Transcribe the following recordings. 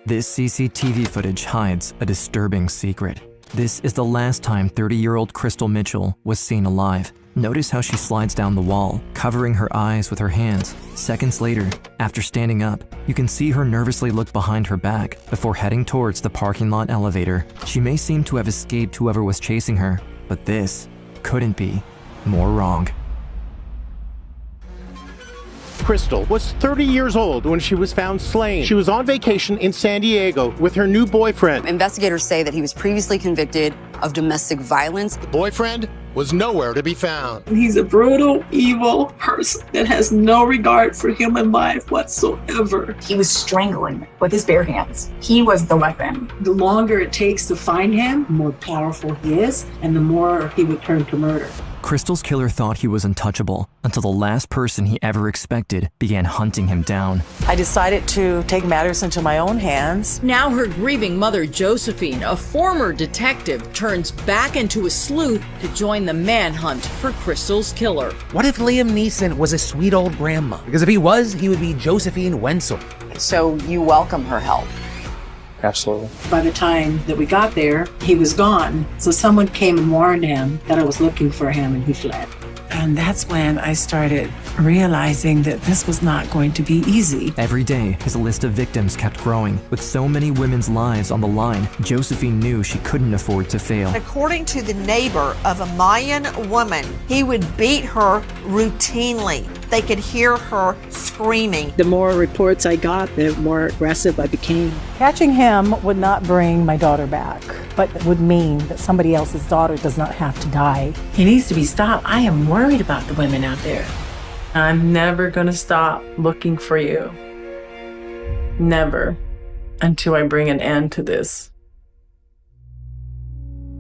This CCTV footage hides a disturbing secret. This is the last time 30-year-old Christel Mitchell was seen alive. Notice how she slides down the wall, covering her eyes with her hands. Seconds later, after standing up, you can see her nervously look behind her back before heading towards the parking lot elevator. She may seem to have escaped whoever was chasing her, but this couldn't be more wrong. Christel was 30 years old when she was found slain. She was on vacation in San Diego with her new boyfriend. Investigators say that he was previously convicted of domestic violence. The boyfriend was nowhere to be found. He's a brutal, evil person that has no regard for human life whatsoever. He was strangling with his bare hands. He was the weapon. The longer it takes to find him, the more powerful he is, and the more he would turn to murder. Christel's killer thought he was untouchable until the last person he ever expected began hunting him down. I decided to take matters into my own hands. Now her grieving mother, Josephine, a former detective, turns back into a sleuth to join the manhunt for Christel's killer. What if Liam Neeson was a sweet old grandma? Because if he was, he would be Josephine Wentzel. So you welcome her help? Absolutely. By the time that we got there, he was gone. So someone came and warned him that I was looking for him, and he fled. And that's when I started realizing that this was not going to be easy. Every day, his list of victims kept growing. With so many women's lives on the line, Josephine knew she couldn't afford to fail. According to the neighbor of a Mayan woman, he would beat her routinely. They could hear her screaming. The more reports I got, the more aggressive I became. Catching him would not bring my daughter back, but it would mean that somebody else's daughter does not have to die. He needs to be stopped. I am worried about the women out there. I'm never going to stop looking for you. Never. Until I bring an end to this.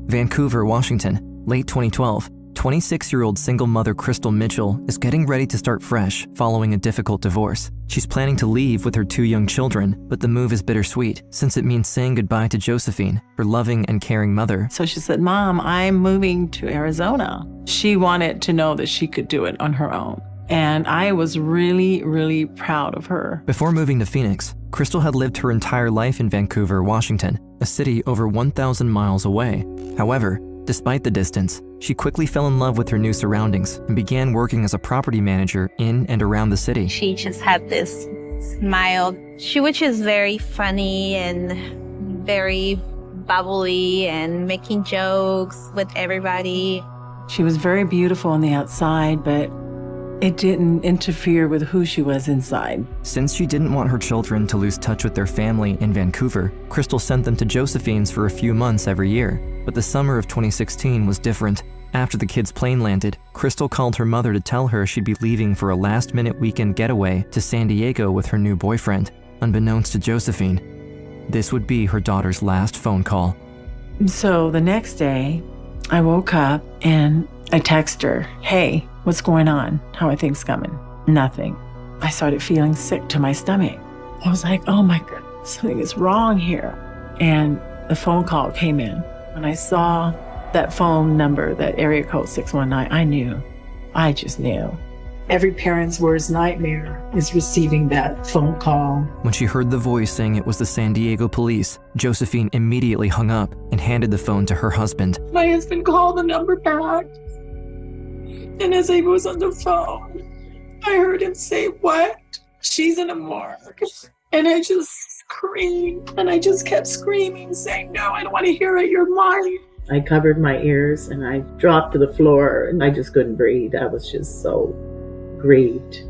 Vancouver, Washington, late 2012. 26-year-old single mother Christel Mitchell is getting ready to start fresh following a difficult divorce. She's planning to leave with her 2 young children, but the move is bittersweet since it means saying goodbye to Josephine, her loving and caring mother. So she said, "Mom, I'm moving to Arizona." She wanted to know that she could do it on her own. And I was really, really proud of her. Before moving to Phoenix, Christel had lived her entire life in Vancouver, Washington, a city over 1,000 miles away. However, despite the distance, she quickly fell in love with her new surroundings and began working as a property manager in and around the city. She just had this smile. She was just very funny and very bubbly and making jokes with everybody. She was very beautiful on the outside, but it didn't interfere with who she was inside. Since she didn't want her children to lose touch with their family in Vancouver, Christel sent them to Josephine's for a few months every year. But the summer of 2016 was different. After the kids' plane landed, Christel called her mother to tell her she'd be leaving for a last-minute weekend getaway to San Diego with her new boyfriend. Unbeknownst to Josephine, this would be her daughter's last phone call. So the next day, I woke up and I texted her, "Hey, what's going on? How are things coming?" Nothing. I started feeling sick to my stomach. I was like, oh my God, something is wrong here. And the phone call came in. When I saw that phone number, that area code 619, I knew. I just knew. Every parent's worst nightmare is receiving that phone call. When she heard the voice saying it was the San Diego police, Josephine immediately hung up and handed the phone to her husband. My husband called the number back. And as I was on the phone, I heard him say, "What? She's in a morgue." And I just screamed. And I just kept screaming, saying, "No, I don't want to hear it. You're lying." I covered my ears and I dropped to the floor and I just couldn't breathe. I was just so grieved.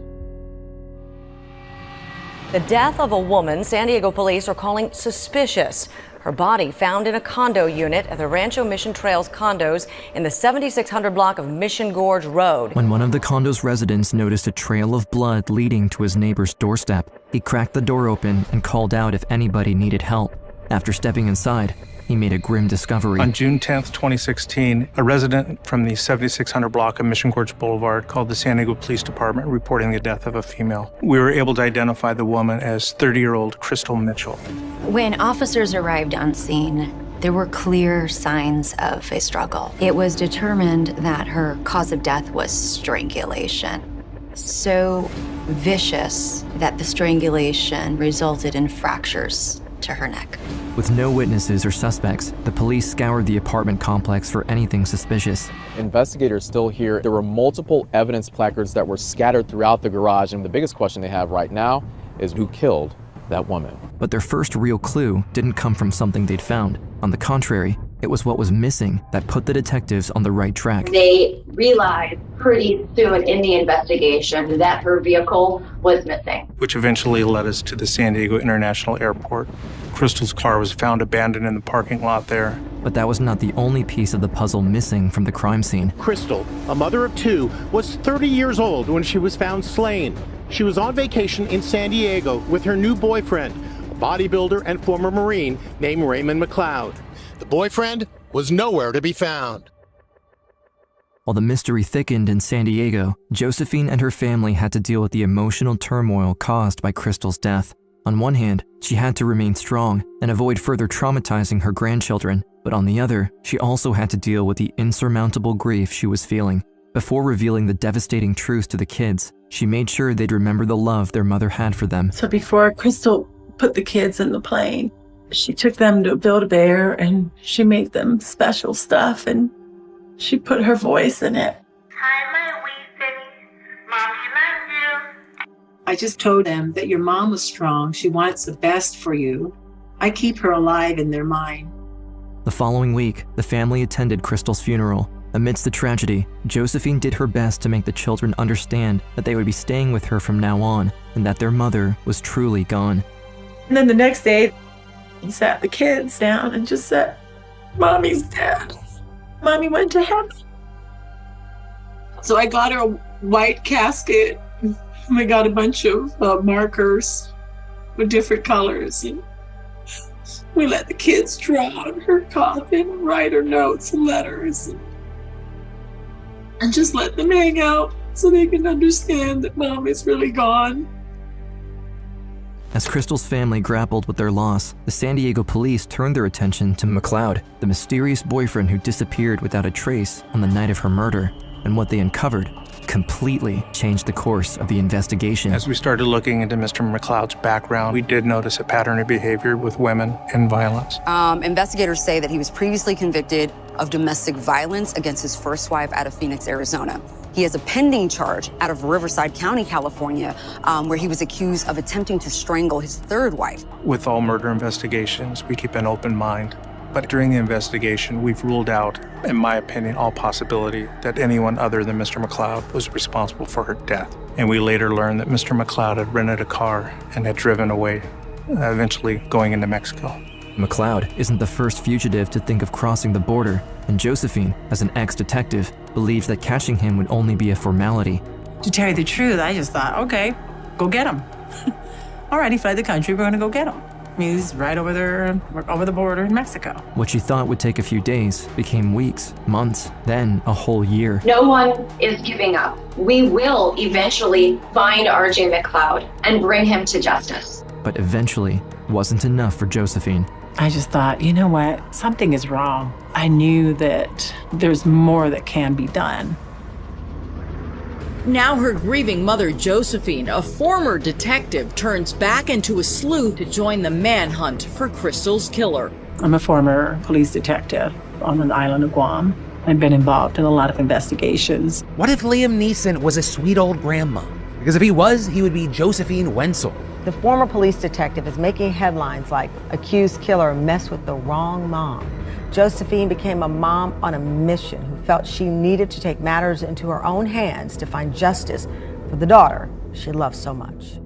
The death of a woman San Diego police are calling suspicious. Her body found in a condo unit at the Rancho Mission Trails condos in the 7600 block of Mission Gorge Road. When one of the condo's residents noticed a trail of blood leading to his neighbor's doorstep, he cracked the door open and called out if anybody needed help. After stepping inside, he made a grim discovery. On June 10th, 2016, a resident from the 7600 block of Mission Gorge Boulevard called the San Diego Police Department reporting the death of a female. We were able to identify the woman as 30-year-old Christel Mitchell. When officers arrived on scene, there were clear signs of a struggle. It was determined that her cause of death was strangulation. So vicious that the strangulation resulted in fractures to her neck. With no witnesses or suspects, the police scoured the apartment complex for anything suspicious. Investigators still here. There were multiple evidence placards that were scattered throughout the garage, and the biggest question they have right now is who killed that woman. But their first real clue didn't come from something they'd found. On the contrary, it was what was missing that put the detectives on the right track. They realized pretty soon in the investigation that her vehicle was missing, which eventually led us to the San Diego International Airport. Christel's car was found abandoned in the parking lot there. But that was not the only piece of the puzzle missing from the crime scene. Christel, a mother of two, was 30 years old when she was found slain. She was on vacation in San Diego with her new boyfriend, a bodybuilder and former Marine named Raymond McLeod. The boyfriend was nowhere to be found. While the mystery thickened in San Diego, Josephine and her family had to deal with the emotional turmoil caused by Christel's death. On one hand, she had to remain strong and avoid further traumatizing her grandchildren, but on the other, she also had to deal with the insurmountable grief she was feeling. Before revealing the devastating truth to the kids, she made sure they'd remember the love their mother had for them. So before Christel put the kids in the plane, she took them to Build-A-Bear and she made them special stuff and she put her voice in it. Hi, my wee baby. Mommy loves you. I just told them that your mom was strong. She wants the best for you. I keep her alive in their mind. The following week, the family attended Christel's funeral. Amidst the tragedy, Josephine did her best to make the children understand that they would be staying with her from now on and that their mother was truly gone. And then the next day, he sat the kids down and just said, Mommy's dead. Mommy went to heaven. So I got her a white casket. We got a bunch of markers with different colors. And we let the kids draw on her coffin, write her notes and letters. And just let them hang out so they can understand that Mom is really gone. As Christel's family grappled with their loss, the San Diego police turned their attention to McLeod, the mysterious boyfriend who disappeared without a trace on the night of her murder. And what they uncovered completely changed the course of the investigation. As we started looking into Mr. McLeod's background, we did notice a pattern of behavior with women and violence. Investigators say that he was previously convicted of domestic violence against his first wife out of Phoenix, Arizona. He has a pending charge out of Riverside County, California, where he was accused of attempting to strangle his third wife. With all murder investigations, we keep an open mind. But during the investigation, we've ruled out, in my opinion, all possibility that anyone other than Mr. McLeod was responsible for her death. And we later learned that Mr. McLeod had rented a car and had driven away, eventually going into Mexico. McLeod isn't the first fugitive to think of crossing the border, and Josephine, as an ex-detective, believed that catching him would only be a formality. To tell you the truth, I just thought, okay, go get him. All right, he fled the country, we're gonna go get him. He's right over there, over the border in Mexico. What she thought would take a few days became weeks, months, then a whole year. No one is giving up. We will eventually find R.J. McLeod and bring him to justice. But eventually wasn't enough for Josephine. I just thought, you know what? Something is wrong. I knew that there's more that can be done. Now her grieving mother, Josephine, a former detective, turns back into a sleuth to join the manhunt for Christel's killer. I'm a former police detective on the island of Guam. I've been involved in a lot of investigations. What if Liam Neeson was a sweet old grandma? Because if he was, he would be Josephine Wentzel. The former police detective is making headlines like accused killer messed with the wrong mom. Josephine became a mom on a mission who felt she needed to take matters into her own hands to find justice for the daughter she loved so much.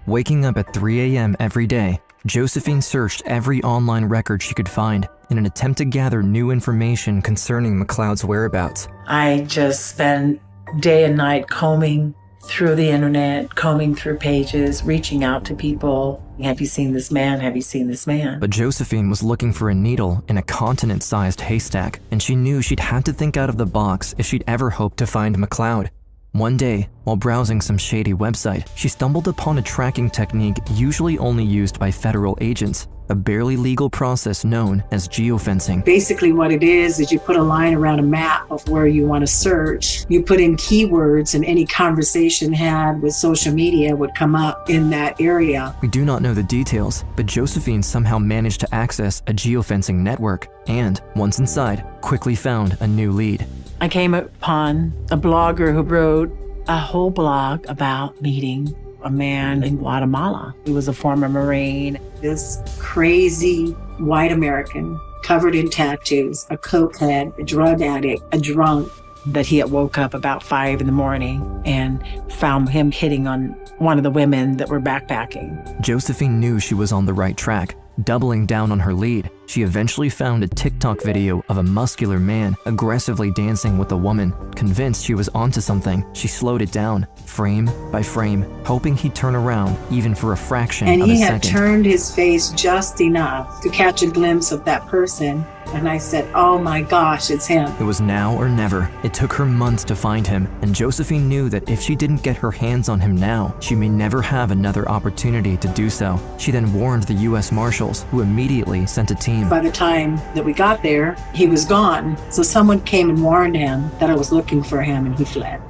Waking up at 3 a.m. every day, Josephine searched every online record she could find in an attempt to gather new information concerning McLeod's whereabouts. I just spent day and night combing through the internet, combing through pages, reaching out to people. Have you seen this man? Have you seen this man? But Josephine was looking for a needle in a continent-sized haystack, and she knew she'd had to think out of the box if she'd ever hoped to find McLeod. One day, while browsing some shady website, she stumbled upon a tracking technique usually only used by federal agents, a barely legal process known as geofencing. Basically what it is you put a line around a map of where you want to search. You put in keywords and any conversation had with social media would come up in that area. We do not know the details, but Josephine somehow managed to access a geofencing network and, once inside, quickly found a new lead. I came upon a blogger who wrote a whole blog about meeting a man in Guatemala. He was a former Marine, this crazy white American covered in tattoos, a cokehead, a drug addict, a drunk, that he had woke up about 5 a.m. and found him hitting on one of the women that were backpacking. Josephine knew she was on the right track. Doubling down on her lead, she eventually found a TikTok video of a muscular man aggressively dancing with a woman. Convinced she was onto something, she slowed it down, frame by frame, hoping he'd turn around even for a fraction of a second. And he had turned his face just enough to catch a glimpse of that person. And I said, oh my gosh, it's him. It was now or never. It took her months to find him, and Josephine knew that if she didn't get her hands on him now, she may never have another opportunity to do so. She then warned the U.S. Marshals, who immediately sent a team. By the time that we got there, he was gone. So someone came and warned him that I was looking for him, and he fled.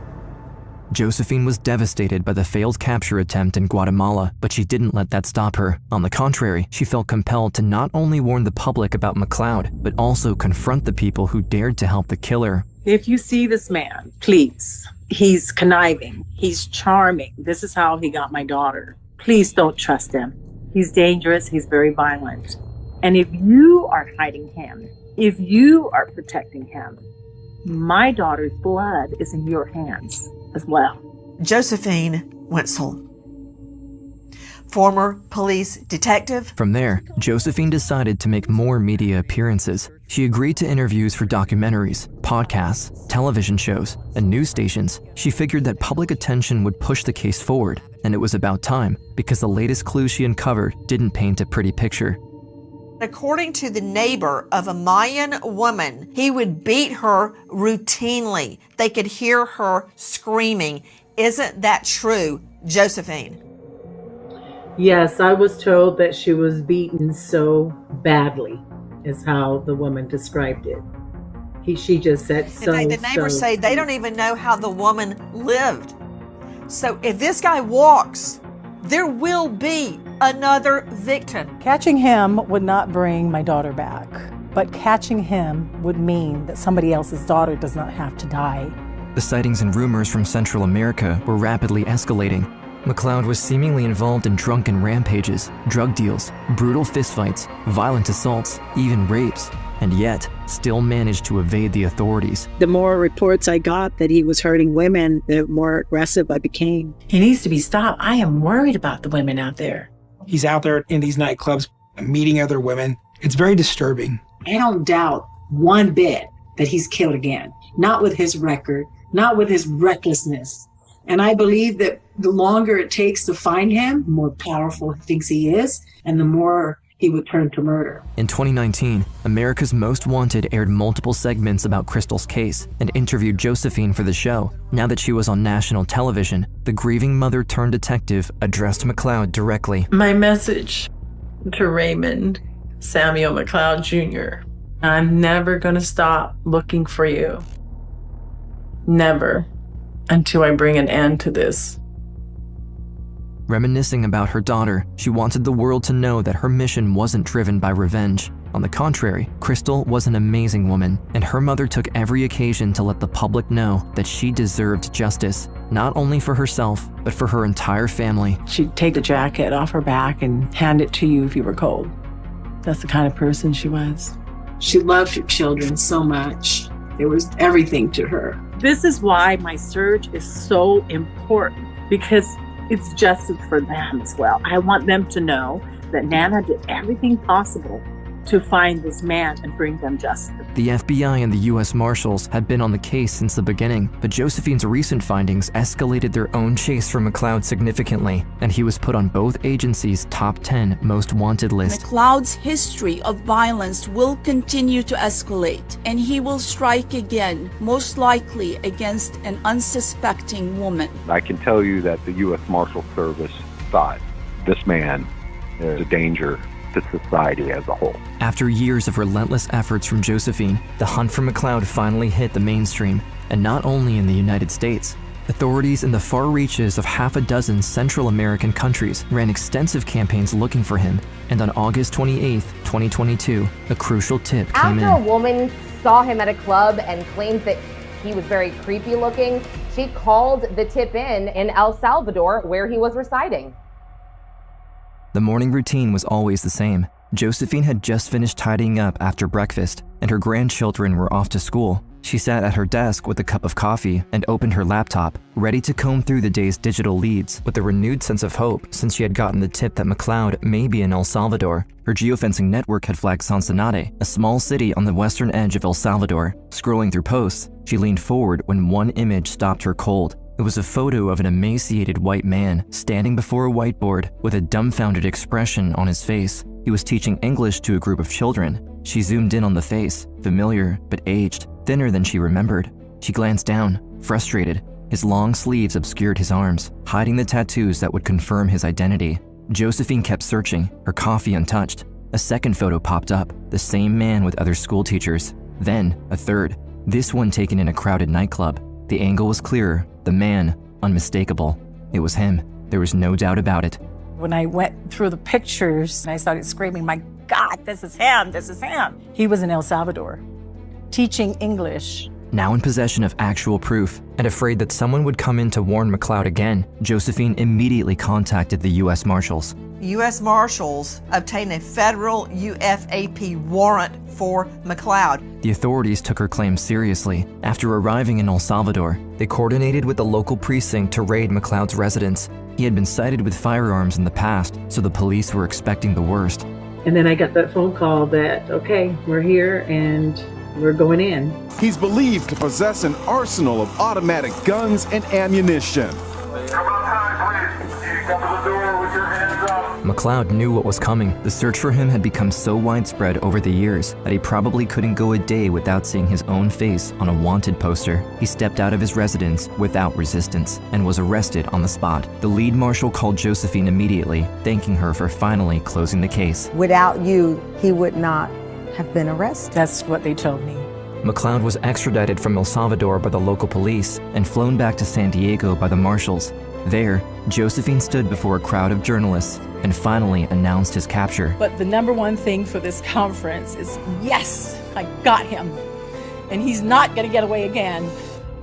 Josephine was devastated by the failed capture attempt in Guatemala, but she didn't let that stop her. On the contrary, she felt compelled to not only warn the public about McLeod, but also confront the people who dared to help the killer. If you see this man, please, he's conniving, he's charming. This is how he got my daughter. Please don't trust him. He's dangerous, he's very violent. And if you are hiding him, if you are protecting him, my daughter's blood is in your hands as well. Josephine Wentzel, former police detective. From there, Josephine decided to make more media appearances. She agreed to interviews for documentaries, podcasts, television shows, and news stations. She figured that public attention would push the case forward, and it was about time because the latest clues she uncovered didn't paint a pretty picture. According to the neighbor of a Mayan woman, he would beat her routinely. They could hear her screaming. Isn't that true, Josephine? Yes, I was told that she was beaten so badly, is how the woman described it. She just said so. In fact, the neighbors say they don't even know how the woman lived. So if this guy walks, there will be another victim. Catching him would not bring my daughter back, but catching him would mean that somebody else's daughter does not have to die. The sightings and rumors from Central America were rapidly escalating. McLeod was seemingly involved in drunken rampages, drug deals, brutal fistfights, violent assaults, even rapes, and yet still managed to evade the authorities. The more reports I got that he was hurting women, the more aggressive I became. He needs to be stopped. I am worried about the women out there. He's out there in these nightclubs meeting other women. It's very disturbing. I don't doubt one bit that he's killed again. Not with his record, not with his recklessness. And I believe that the longer it takes to find him, the more powerful he thinks he is, and the more he would turn to murder. In 2019, America's Most Wanted aired multiple segments about Christel's case and interviewed Josephine for the show. Now that she was on national television, the grieving mother-turned-detective addressed McLeod directly. My message to Raymond Samuel McLeod Jr. I'm never going to stop looking for you. Never. Until I bring an end to this. Reminiscing about her daughter, she wanted the world to know that her mission wasn't driven by revenge. On the contrary, Christel was an amazing woman, and her mother took every occasion to let the public know that she deserved justice, not only for herself, but for her entire family. She'd take the jacket off her back and hand it to you if you were cold. That's the kind of person she was. She loved her children so much. It was everything to her. This is why my search is so important, because it's justice for them as well. I want them to know that Nana did everything possible to find this man and bring them justice. The FBI and the U.S. Marshals had been on the case since the beginning, but Josephine's recent findings escalated their own chase for McLeod significantly, and he was put on both agencies' top 10 most wanted list. McLeod's history of violence will continue to escalate, and he will strike again, most likely against an unsuspecting woman. I can tell you that the U.S. Marshal Service thought this man is a danger to society as a whole. After years of relentless efforts from Josephine, the hunt for McLeod finally hit the mainstream, and not only in the United States. Authorities in the far reaches of half a dozen Central American countries ran extensive campaigns looking for him, and on August 28, 2022, a crucial tip came in. After a woman saw him at a club and claimed that he was very creepy looking, she called the tip in El Salvador, where he was residing. The morning routine was always the same. Josephine had just finished tidying up after breakfast, and her grandchildren were off to school. She sat at her desk with a cup of coffee and opened her laptop, ready to comb through the day's digital leads with a renewed sense of hope since she had gotten the tip that McLeod may be in El Salvador. Her geofencing network had flagged Sonsonate, a small city on the western edge of El Salvador. Scrolling through posts, she leaned forward when one image stopped her cold. It was a photo of an emaciated white man standing before a whiteboard with a dumbfounded expression on his face. He was teaching English to a group of children. She zoomed in on the face, familiar but aged, thinner than she remembered. She glanced down, frustrated. His long sleeves obscured his arms, hiding the tattoos that would confirm his identity. Josephine kept searching, her coffee untouched. A second photo popped up, the same man with other school teachers. Then, a third, this one taken in a crowded nightclub. The angle was clearer, the man unmistakable. It was him. There was no doubt about it. When I went through the pictures, I started screaming, my God, this is him, this is him. He was in El Salvador, teaching English. Now in possession of actual proof, and afraid that someone would come in to warn McLeod again, Josephine immediately contacted the U.S. Marshals. U.S. Marshals obtained a federal UFAP warrant for McLeod. The authorities took her claims seriously. After arriving in El Salvador, they coordinated with the local precinct to raid McLeod's residence. He had been cited with firearms in the past, so the police were expecting the worst. And then I got that phone call that, okay, we're here and we're going in. He's believed to possess an arsenal of automatic guns and ammunition. McLeod knew what was coming. The search for him had become so widespread over the years that he probably couldn't go a day without seeing his own face on a wanted poster. He stepped out of his residence without resistance and was arrested on the spot. The lead marshal called Josephine immediately, thanking her for finally closing the case. Without you, he would not have been arrested. That's what they told me. McLeod was extradited from El Salvador by the local police and flown back to San Diego by the marshals. There, Josephine stood before a crowd of journalists and finally announced his capture. But the number one thing for this conference is, yes, I got him. And he's not going to get away again.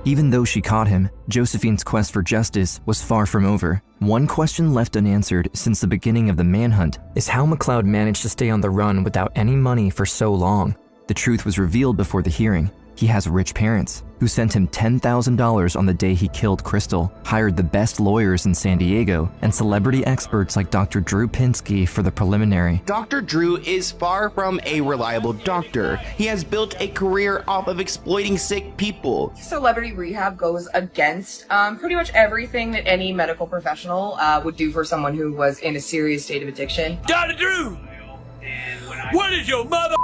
Even though she caught him, Josephine's quest for justice was far from over. One question left unanswered since the beginning of the manhunt is how McLeod managed to stay on the run without any money for so long. The truth was revealed before the hearing. He has rich parents who sent him $10,000 on the day he killed Christel, hired the best lawyers in San Diego, and celebrity experts like Dr. Drew Pinsky for the preliminary. Dr. Drew is far from a reliable doctor. He has built a career off of exploiting sick people. Celebrity rehab goes against pretty much everything that any medical professional would do for someone who was in a serious state of addiction. Dr. Drew, what is your mother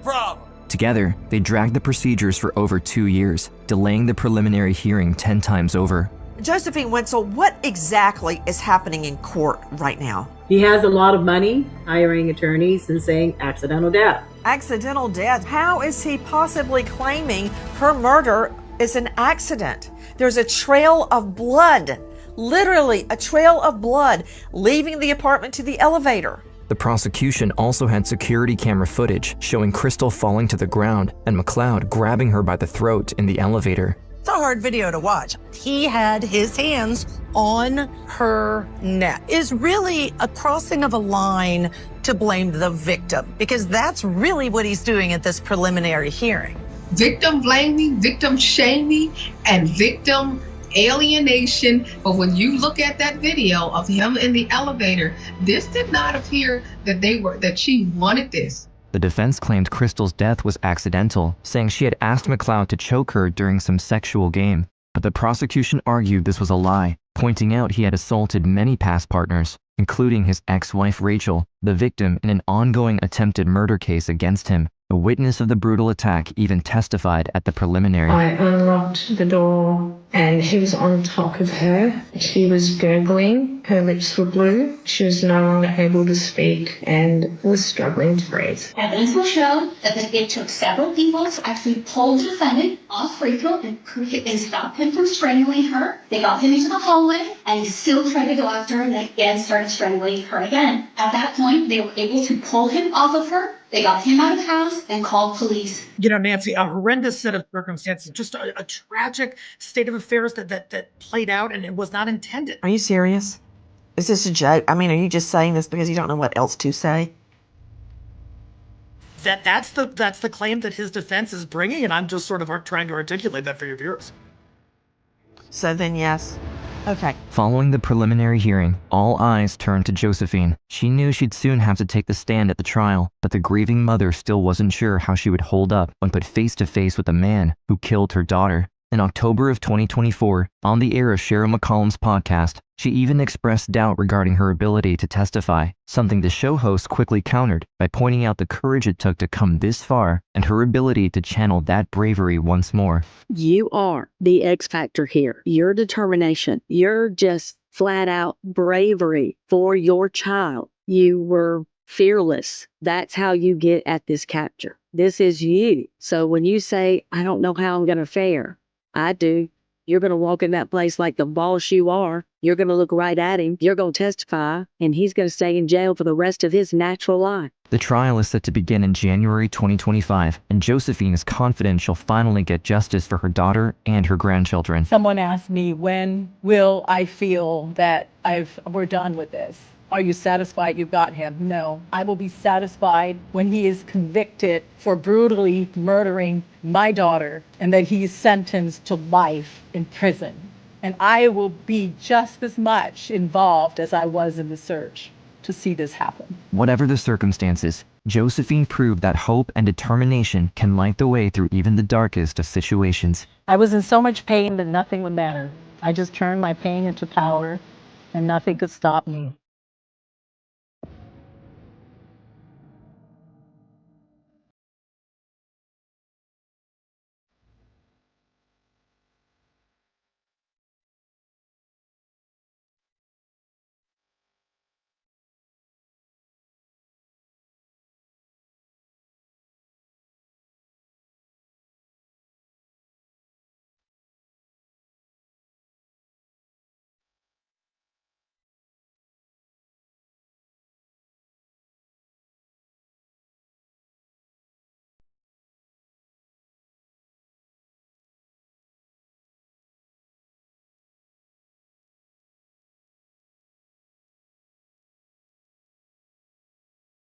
problem? Together, they dragged the procedures for over 2 years, delaying the preliminary hearing 10 times over. Josephine Wentzel, what exactly is happening in court right now? He has a lot of money, hiring attorneys and saying accidental death. Accidental death? How is he possibly claiming her murder is an accident? There's a trail of blood, literally a trail of blood, leaving the apartment to the elevator. The prosecution also had security camera footage showing Christel falling to the ground and McLeod grabbing her by the throat in the elevator. It's a hard video to watch. He had his hands on her neck. Is really a crossing of a line to blame the victim, because that's really what he's doing at this preliminary hearing. Victim blaming, victim shaming, and victim alienation. But when you look at that video of him in the elevator, this did not appear that she wanted this. The defense claimed Christel's death was accidental, saying she had asked McLeod to choke her during some sexual game. But the prosecution argued this was a lie, pointing out he had assaulted many past partners, including his ex-wife Rachel, the victim in an ongoing attempted murder case against him. A witness of the brutal attack even testified at the preliminary. I unlocked the door and he was on top of her. She was gurgling, her lips were blue, she was no longer able to speak and was struggling to breathe. Evidence will show that it took several people to actually pull the defendant off Rachel and stop him from strangling her. They got him into the hallway and he still tried to go after her and again started strangling her again. At that point, they were able to pull him off of her. They got him out of the house and called police. You know, Nancy, a horrendous set of circumstances, just a tragic state of affairs that played out and it was not intended. Are you serious? Is this a joke? I mean, are you just saying this because you don't know what else to say? That's the claim that his defense is bringing, and I'm just sort of trying to articulate that for your viewers. So then, yes. Okay. Following the preliminary hearing, all eyes turned to Josephine. She knew she'd soon have to take the stand at the trial, but the grieving mother still wasn't sure how she would hold up when put face to face with a man who killed her daughter. In October of 2024, on the air of Cheryl McCollum's podcast, she even expressed doubt regarding her ability to testify, something the show host quickly countered by pointing out the courage it took to come this far and her ability to channel that bravery once more. You are the X factor here. Your determination, your just flat out bravery for your child. You were fearless. That's how you get at this capture. This is you. So when you say, I don't know how I'm going to fare, I do. You're going to walk in that place like the boss you are. You're going to look right at him. You're going to testify, and he's going to stay in jail for the rest of his natural life. The trial is set to begin in January 2025, and Josephine is confident she'll finally get justice for her daughter and her grandchildren. Someone asked me, when will I feel that we're done with this? Are you satisfied you got him? No. I will be satisfied when he is convicted for brutally murdering my daughter and that he is sentenced to life in prison. And I will be just as much involved as I was in the search to see this happen. Whatever the circumstances, Josephine proved that hope and determination can light the way through even the darkest of situations. I was in so much pain that nothing would matter. I just turned my pain into power and nothing could stop me.